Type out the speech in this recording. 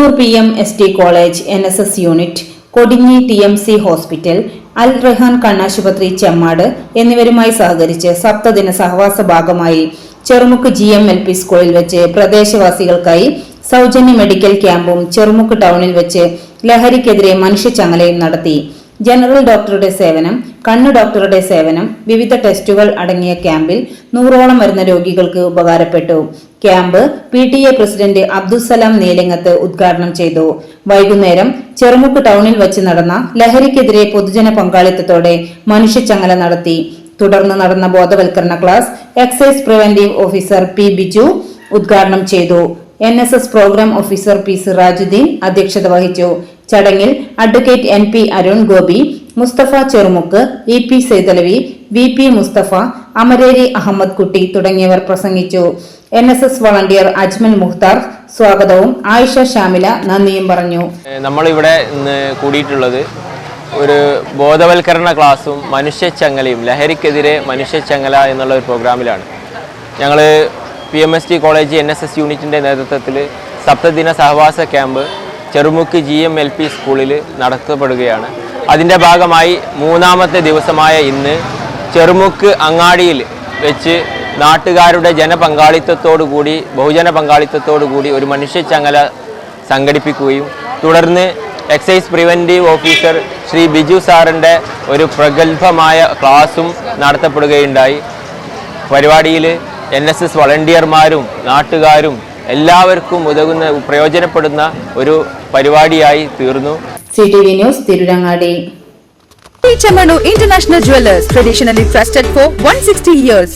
Kannur PMST college NSS unit, Kodinhi TMC hospital, Al Rehan കണ്ണാശുപത്രി ചെമ്മാട് എന്നിവരുമായി സഹകരിച്ച് സപ്തദിന സഹവാസ ഭാഗമായി ചെറുമുക്ക് GMLP സ്കൂളിൽ വെച്ച് പ്രദേശവാസികൾക്കായി സൗജന്യ മെഡിക്കൽ ക്യാമ്പും ചെറുമുക്ക് ടൗണിൽ വെച്ച് ലഹരിക്കെതിരെ മനുഷ്യച്ചങ്ങലയും നടത്തി. ജനറൽ ഡോക്ടറുടെ സേവനം, കണ്ണ് ഡോക്ടറുടെ സേവനം, വിവിധ ടെസ്റ്റുകൾ അടങ്ങിയ ക്യാമ്പിൽ 100ഓളം വരുന്ന രോഗികൾക്ക് ഉപകാരപ്പെട്ടു. ക്യാമ്പ് PTA പ്രസിഡന്റ് അബ്ദുസലാം നീലങ്ങത്ത് ഉദ്ഘാടനം ചെയ്തു. വൈകുന്നേരം ചെറുമുക്ക് ടൗണിൽ വെച്ച് നടന്ന ലഹരിക്കെതിരെ പൊതുജന പങ്കാളിത്തത്തോടെ മനുഷ്യച്ചങ്ങല നടത്തി. തുടർന്ന് നടന്ന ബോധവൽക്കരണ class excise preventive officer P. Biju ഉദ്ഘാടനം ചെയ്തു. NSS program officer P. Sirajuddin അധ്യക്ഷത വഹിച്ചു. ചടങ്ങിൽ advocate NP Arun Gopi, Mustafa Cherumukku, EP Saithalavi, VP Mustafa, Amareri Ahammed Kutty തുടങ്ങിയവർ പ്രസംഗിച്ചു. NSS വളണ്ടിയർ അജ്മൽ മുഖ്താർ സ്വാഗതവും ആയിഷ ഷാമില നന്ദിയും പറഞ്ഞു. നമ്മളിവിടെ ഇന്ന് കൂടിയിട്ടുള്ളത് ഒരു ബോധവൽക്കരണ ക്ലാസ്സും മനുഷ്യച്ചങ്ങലയും, ലഹരിക്കെതിരെ മനുഷ്യച്ചങ്ങല എന്നുള്ള ഒരു പ്രോഗ്രാമിലാണ്. ഞങ്ങൾ PMST കോളേജ് NSS യൂണിറ്റിൻ്റെ നേതൃത്വത്തിൽ സപ്തദിന സഹവാസ ക്യാമ്പ് ചെറുമുക്ക് GMLP സ്കൂളിൽ നടത്തപ്പെടുകയാണ്. അതിൻ്റെ ഭാഗമായി 3ാമത്തെ ദിവസമായ ഇന്ന് ചെറുമുക്ക് അങ്ങാടിയിൽ വെച്ച് നാട്ടുകാരുടെ ജനപങ്കാളിത്തത്തോടുകൂടി, ബഹുജന പങ്കാളിത്തത്തോടുകൂടി ഒരു മനുഷ്യച്ചങ്ങല സംഘടിപ്പിക്കുകയും തുടർന്ന് excise preventive officer Shri Biju സാറിൻ്റെ ഒരു പ്രഗത്ഭമായ ക്ലാസും നടത്തപ്പെടുകയുണ്ടായി. പരിപാടിയിൽ NSS വളണ്ടിയർമാരും നാട്ടുകാരും എല്ലാവർക്കും ഉതകുന്ന, പ്രയോജനപ്പെടുന്ന ഒരു പരിപാടിയായി തീർന്നു. CTV news Tirurangadi. Chamano International Jewelers, traditionally trusted for 160 years.